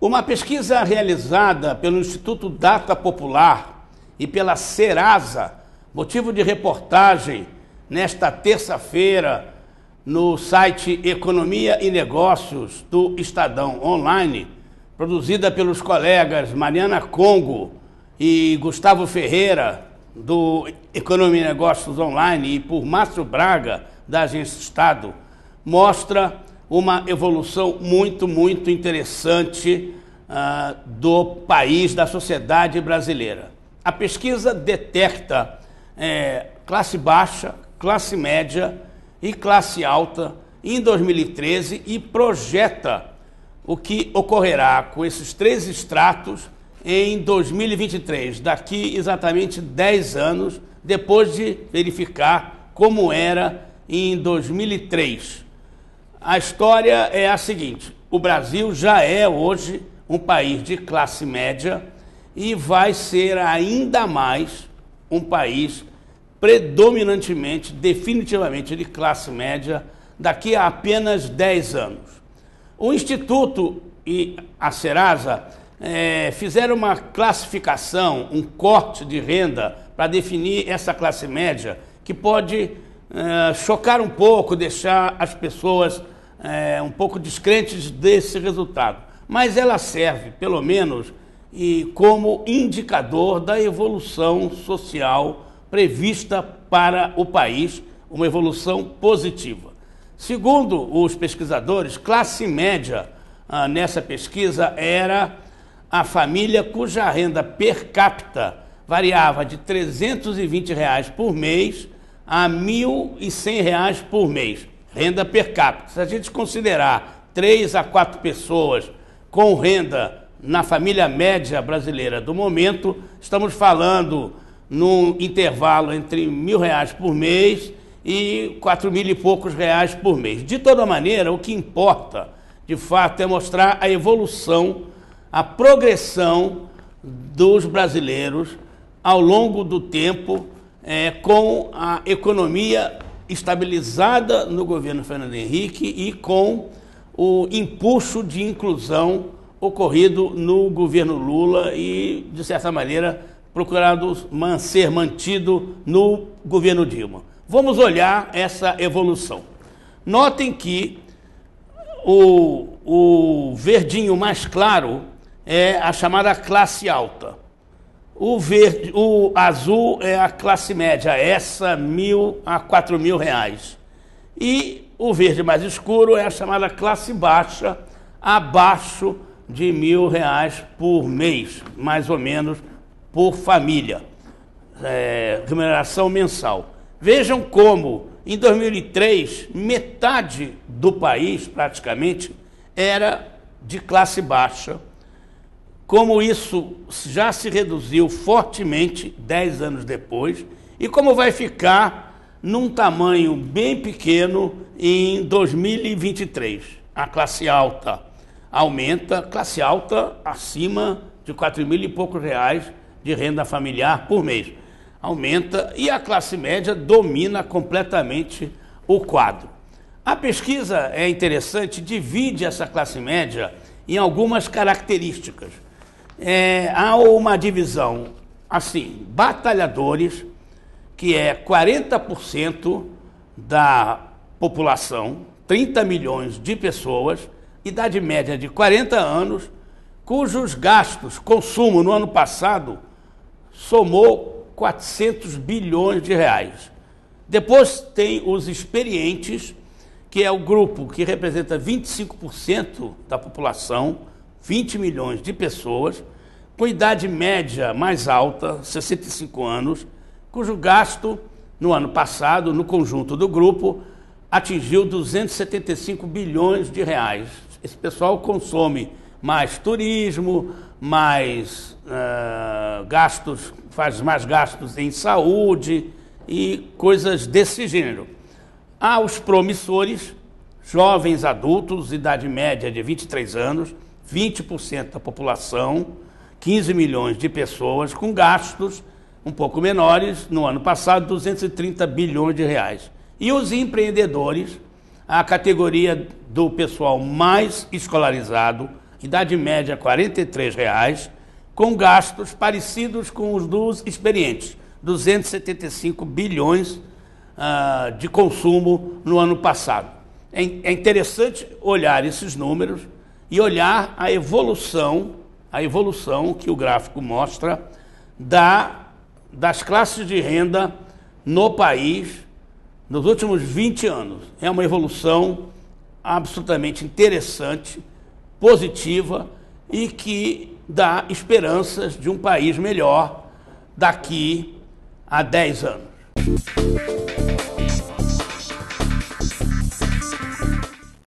Uma pesquisa realizada pelo Instituto Data Popular e pela Serasa, motivo de reportagem nesta terça-feira no site Economia e Negócios do Estadão Online, produzida pelos colegas Mariana Congo e Gustavo Ferreira, do Economia e Negócios Online, e por Márcio Braga, da Agência Estado, mostra uma evolução muito interessante do país, da sociedade brasileira. A pesquisa detecta classe baixa, classe média e classe alta em 2013 e projeta o que ocorrerá com esses três estratos em 2023, daqui exatamente 10 anos, depois de verificar como era em 2003. A história é a seguinte: o Brasil já é hoje um país de classe média e vai ser ainda mais um país predominantemente, definitivamente de classe média daqui a apenas 10 anos. O Instituto e a Serasa fizeram uma classificação, um corte de renda para definir essa classe média, que pode chocar um pouco, deixar as pessoas um pouco descrentes desse resultado. Mas ela serve, pelo menos, como indicador da evolução social prevista para o país, uma evolução positiva. Segundo os pesquisadores, classe média nessa pesquisa era a família cuja renda per capita variava de R$ 320 por mês a R$ 1.100 por mês, renda per capita. Se a gente considerar 3 a 4 pessoas com renda na família média brasileira do momento, estamos falando num intervalo entre R$ 1.000 por mês e 4 mil e poucos reais por mês. De toda maneira, o que importa, de fato, é mostrar a evolução, a progressão dos brasileiros ao longo do tempo, com a economia estabilizada no governo Fernando Henrique e com o impulso de inclusão ocorrido no governo Lula e, de certa maneira, procurado ser mantido no governo Dilma. Vamos olhar essa evolução. Notem que o verdinho mais claro é a chamada classe alta. O azul é a classe média, essa R$ 1.000 a R$ 4.000. E o verde mais escuro é a chamada classe baixa, abaixo de R$ 1.000 por mês, mais ou menos, por família, remuneração mensal. Vejam como, em 2003, metade do país, praticamente, era de classe baixa, como isso já se reduziu fortemente 10 anos depois, e como vai ficar num tamanho bem pequeno em 2023. A classe alta aumenta, classe alta acima de 4 mil e poucos reais de renda familiar por mês. Aumenta e a classe média domina completamente o quadro. A pesquisa é interessante, divide essa classe média em algumas características. Há uma divisão, assim, batalhadores, que é 40% da população, 30 milhões de pessoas, idade média de 40 anos, cujos gastos, consumo no ano passado, somou 400 bilhões de reais. Depois tem os experientes, que é o grupo que representa 25% da população, 20 milhões de pessoas, com idade média mais alta, 65 anos, cujo gasto no ano passado, no conjunto do grupo, atingiu 275 bilhões de reais. Esse pessoal consome mais turismo, mais gastos, faz mais gastos em saúde e coisas desse gênero. Há os promissores, jovens adultos, idade média de 23 anos, 20% da população, 15 milhões de pessoas, com gastos um pouco menores, no ano passado, 230 bilhões de reais. E os empreendedores, a categoria do pessoal mais escolarizado, idade média R$ 43,00, com gastos parecidos com os dos experientes, 275 bilhões de consumo no ano passado. É interessante olhar esses números e olhar a evolução que o gráfico mostra das classes de renda no país nos últimos 20 anos. É uma evolução absolutamente interessante, positiva e que dá esperanças de um país melhor daqui a 10 anos.